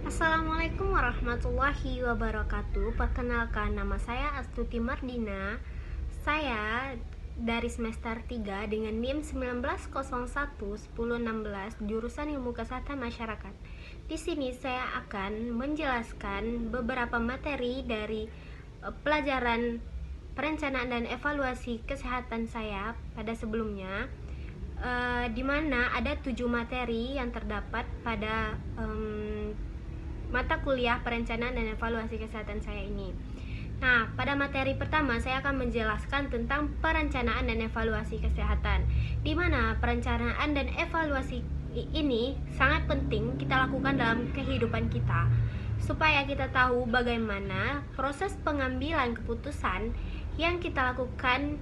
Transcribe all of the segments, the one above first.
Assalamualaikum warahmatullahi wabarakatuh. Perkenalkan, nama saya Astuti Mardina. Saya dari semester 3 dengan NIM 19011016 jurusan Ilmu Kesehatan Masyarakat. Di sini saya akan menjelaskan beberapa materi dari pelajaran perencanaan dan evaluasi kesehatan saya pada sebelumnya, di mana ada 7 materi yang terdapat pada mata kuliah perencanaan dan evaluasi kesehatan saya ini. Nah, pada materi pertama saya akan menjelaskan tentang perencanaan dan evaluasi kesehatan, di mana perencanaan dan evaluasi ini sangat penting kita lakukan dalam kehidupan kita, supaya kita tahu bagaimana proses pengambilan keputusan yang kita lakukan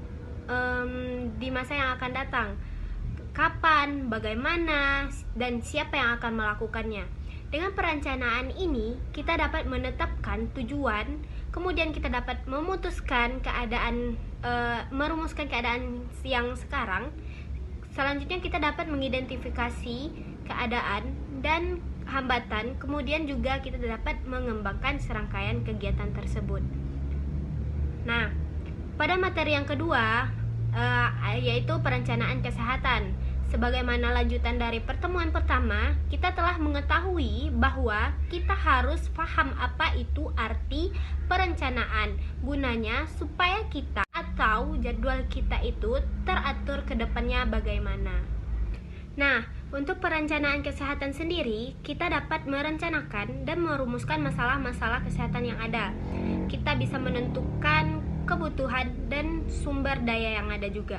di masa yang akan datang, kapan, bagaimana, dan siapa yang akan melakukannya. Dengan perencanaan ini, kita dapat menetapkan tujuan, kemudian kita dapat merumuskan keadaan yang sekarang. Selanjutnya kita dapat mengidentifikasi keadaan dan hambatan, kemudian juga kita dapat mengembangkan serangkaian kegiatan tersebut. Nah, pada materi yang kedua, yaitu perencanaan kesehatan. Sebagaimana lanjutan dari pertemuan pertama, kita telah mengetahui bahwa kita harus paham apa itu arti perencanaan. Gunanya supaya kita atau jadwal kita itu teratur ke depannya bagaimana. Nah, untuk perencanaan kesehatan sendiri, kita dapat merencanakan dan merumuskan masalah-masalah kesehatan yang ada. Kita bisa menentukan kebutuhan dan sumber daya yang ada juga,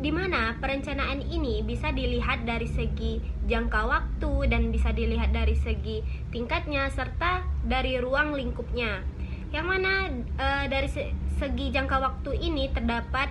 di mana perencanaan ini bisa dilihat dari segi jangka waktu dan bisa dilihat dari segi tingkatnya serta dari ruang lingkupnya, yang mana dari segi jangka waktu ini terdapat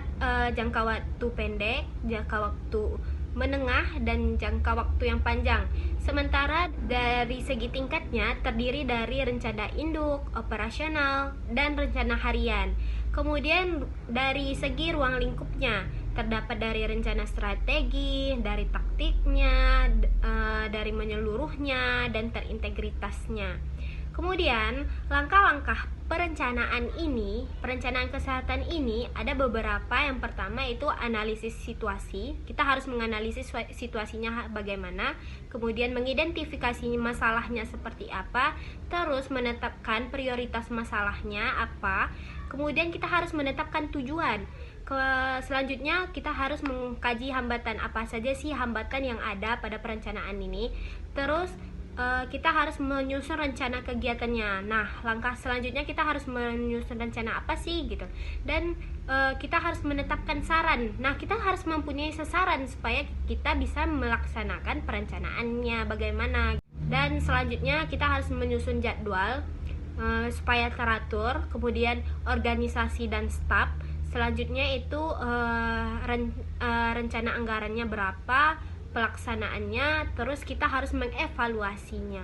jangka waktu pendek, jangka waktu menengah, dan jangka waktu yang panjang. Sementara dari segi tingkatnya terdiri dari rencana induk, operasional, dan rencana harian. Kemudian dari segi ruang lingkupnya terdapat dari rencana strategi, dari taktiknya, dari menyeluruhnya, dan terintegritasnya. Kemudian langkah-langkah perencanaan kesehatan ini ada beberapa. Yang pertama itu analisis situasi. Kita harus menganalisis situasinya bagaimana, kemudian mengidentifikasi masalahnya seperti apa, terus menetapkan prioritas masalahnya apa, kemudian kita harus menetapkan tujuan. Selanjutnya kita harus mengkaji hambatan, apa saja sih hambatan yang ada pada perencanaan ini. Terus kita harus menyusun rencana kegiatannya. Nah, langkah selanjutnya kita harus menyusun rencana apa sih gitu. Dan kita harus menetapkan saran. Nah, kita harus mempunyai sasaran supaya kita bisa melaksanakan perencanaannya bagaimana. Dan selanjutnya kita harus menyusun jadwal supaya teratur, kemudian organisasi dan staf. Selanjutnya itu rencana anggarannya berapa, pelaksanaannya, terus kita harus mengevaluasinya.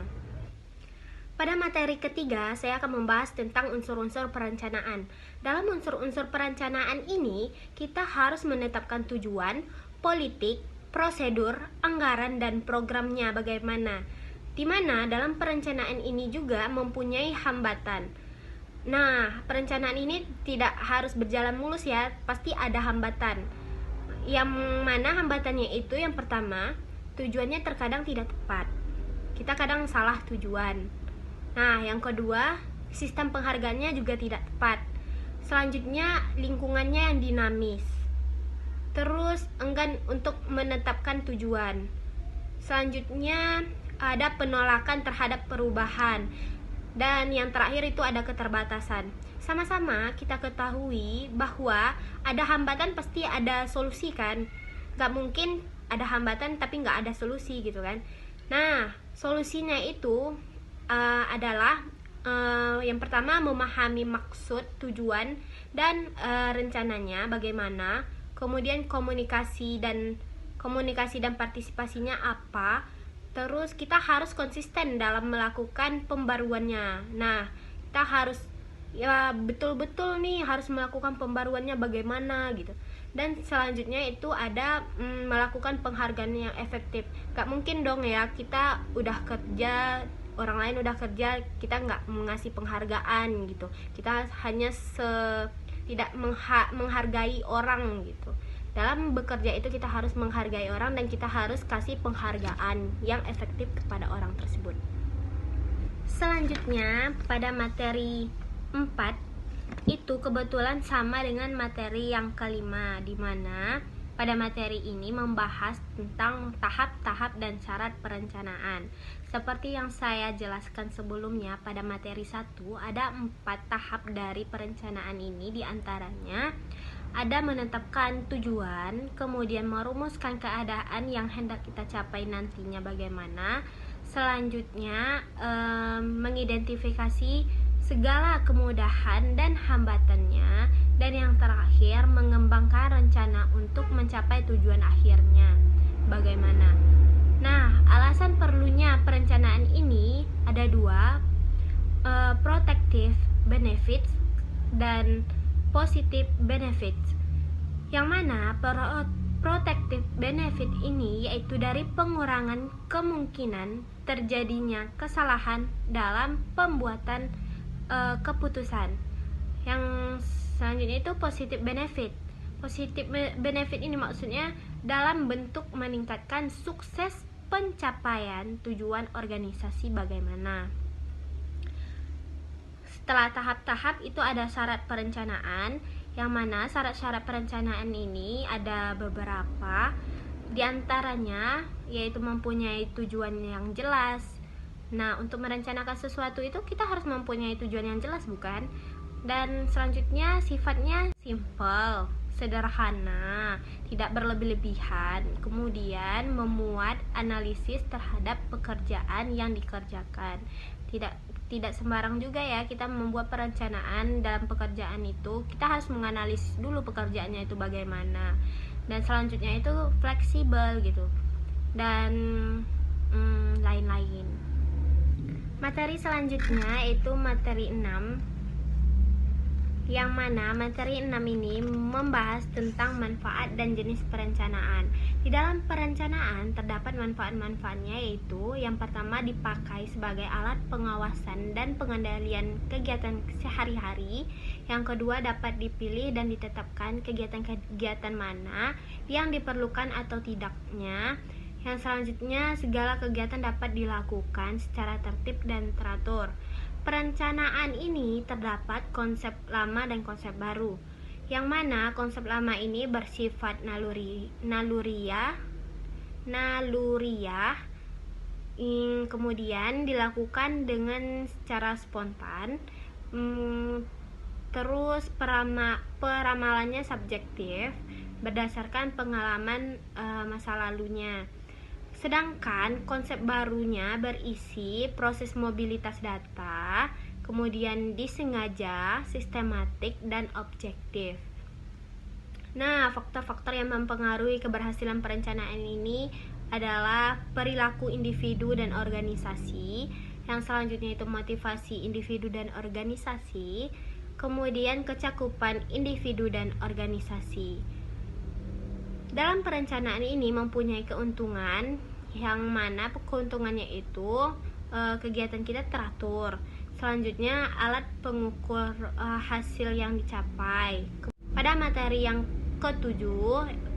Pada materi ketiga, saya akan membahas tentang unsur-unsur perencanaan. Dalam unsur-unsur perencanaan ini, kita harus menetapkan tujuan, politik, prosedur, anggaran, dan programnya bagaimana. Di mana dalam perencanaan ini juga mempunyai hambatan. Nah, perencanaan ini tidak harus berjalan mulus ya, pasti ada hambatan. Yang mana hambatannya itu, yang pertama, tujuannya terkadang tidak tepat. Kita kadang salah tujuan. Nah, yang kedua, sistem penghargaannya juga tidak tepat. Selanjutnya, lingkungannya yang dinamis. Terus, enggan untuk menetapkan tujuan. Selanjutnya, ada penolakan terhadap perubahan. Dan yang terakhir itu ada keterbatasan. Sama-sama kita ketahui bahwa ada hambatan pasti ada solusi kan. Gak mungkin ada hambatan tapi gak ada solusi gitu kan. Nah, solusinya itu adalah yang pertama memahami maksud, tujuan, dan rencananya bagaimana. Kemudian komunikasi dan partisipasinya apa. Terus kita harus konsisten dalam melakukan pembaruannya. Nah, kita harus betul-betul nih harus melakukan pembaruannya bagaimana gitu. Dan selanjutnya itu ada melakukan penghargaan yang efektif. Gak mungkin dong ya kita udah kerja orang lain udah kerja, kita nggak mengasih penghargaan gitu. Kita hanya tidak menghargai orang gitu. Dalam bekerja itu kita harus menghargai orang dan kita harus kasih penghargaan yang efektif kepada orang tersebut. Selanjutnya pada materi 4 itu kebetulan sama dengan materi yang kelima, di mana pada materi ini membahas tentang tahap-tahap dan syarat perencanaan. Seperti yang saya jelaskan sebelumnya, pada materi 1 ada 4 tahap dari perencanaan ini, diantaranya ada menetapkan tujuan, kemudian merumuskan keadaan yang hendak kita capai nantinya bagaimana, selanjutnya mengidentifikasi segala kemudahan dan hambatannya, dan yang terakhir mengembangkan rencana untuk mencapai tujuan akhirnya bagaimana. Nah, alasan perlunya perencanaan ini ada 2, protective benefits dan positive benefits. Yang mana protective benefit ini yaitu dari pengurangan kemungkinan terjadinya kesalahan dalam pembuatan keputusan. Yang selanjutnya itu positive benefit. Positive benefit ini maksudnya dalam bentuk meningkatkan sukses pencapaian tujuan organisasi bagaimana. Setelah tahap-tahap itu ada syarat perencanaan, yang mana syarat-syarat perencanaan ini ada beberapa, diantaranya yaitu mempunyai tujuan yang jelas. Nah, untuk merencanakan sesuatu itu kita harus mempunyai tujuan yang jelas, bukan? Dan selanjutnya sifatnya simple, sederhana, tidak berlebih-lebihan. Kemudian memuat analisis terhadap pekerjaan yang dikerjakan. Tidak sembarang juga ya kita membuat perencanaan dalam pekerjaan itu. Kita harus menganalisis dulu pekerjaannya itu bagaimana. Dan selanjutnya itu fleksibel gitu. Dan lain-lain. Materi selanjutnya itu materi 6, yang mana materi 6 ini membahas tentang manfaat dan jenis perencanaan. Di dalam perencanaan terdapat manfaat-manfaatnya, yaitu yang pertama dipakai sebagai alat pengawasan dan pengendalian kegiatan sehari-hari. Yang kedua dapat dipilih dan ditetapkan kegiatan-kegiatan mana yang diperlukan atau tidaknya. Yang selanjutnya segala kegiatan dapat dilakukan secara tertib dan teratur. Perencanaan ini terdapat konsep lama dan konsep baru, yang mana konsep lama ini bersifat naluriah, kemudian dilakukan dengan secara spontan, terus peramalannya subjektif berdasarkan pengalaman masa lalunya. Sedangkan konsep barunya berisi proses mobilitas data, kemudian disengaja, sistematik, dan objektif. Nah, faktor-faktor yang mempengaruhi keberhasilan perencanaan ini adalah perilaku individu dan organisasi. Yang selanjutnya itu motivasi individu dan organisasi, kemudian kecakupan individu dan organisasi. Dalam perencanaan ini mempunyai keuntungan, yang mana keuntungannya itu kegiatan kita teratur. Selanjutnya alat pengukur hasil yang dicapai. Pada materi yang ke-7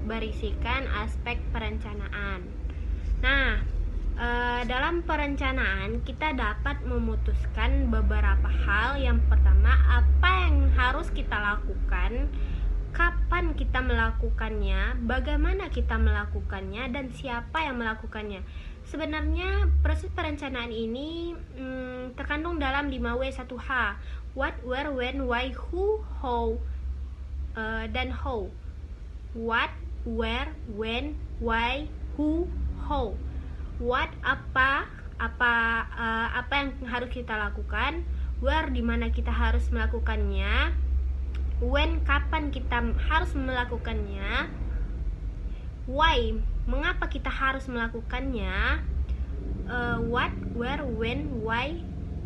berisikan aspek perencanaan. Nah, dalam perencanaan kita dapat memutuskan beberapa hal. Yang pertama, apa yang harus kita lakukan, kapan kita melakukannya, bagaimana kita melakukannya, dan siapa yang melakukannya. Sebenarnya proses perencanaan ini terkandung dalam 5W1H: what, where, when, why, who, how, dan how. What, where, when, why, who, how. What, apa yang harus kita lakukan. Where, di mana kita harus melakukannya. When, kapan kita harus melakukannya. Why, mengapa kita harus melakukannya. What, where, when, why,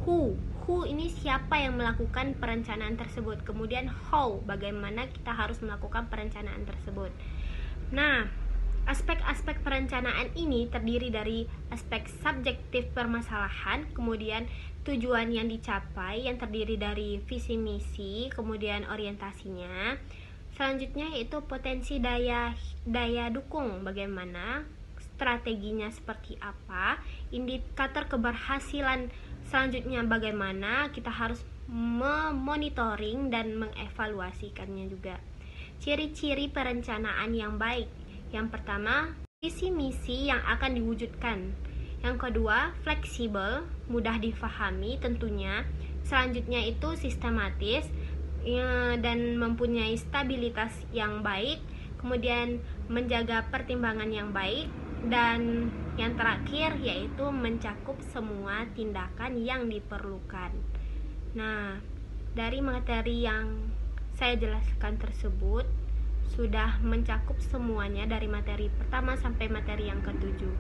who. Who ini siapa yang melakukan perencanaan tersebut. Kemudian how, bagaimana kita harus melakukan perencanaan tersebut. Nah, Aspek-aspek perencanaan ini terdiri dari aspek subjektif permasalahan, kemudian tujuan yang dicapai yang terdiri dari visi misi, kemudian orientasinya. Selanjutnya yaitu potensi daya dukung, bagaimana strateginya seperti apa, indikator keberhasilan selanjutnya bagaimana kita harus memonitoring dan mengevaluasikannya juga. Ciri-ciri perencanaan yang baik. Yang pertama, visi misi yang akan diwujudkan. Yang kedua, fleksibel, mudah difahami tentunya. Selanjutnya itu sistematis dan mempunyai stabilitas yang baik. Kemudian menjaga pertimbangan yang baik. Dan yang terakhir yaitu mencakup semua tindakan yang diperlukan. Nah, dari materi yang saya jelaskan tersebut sudah mencakup semuanya dari materi pertama sampai materi yang ketujuh.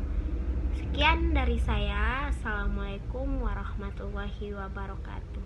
Sekian dari saya. Assalamualaikum warahmatullahi wabarakatuh.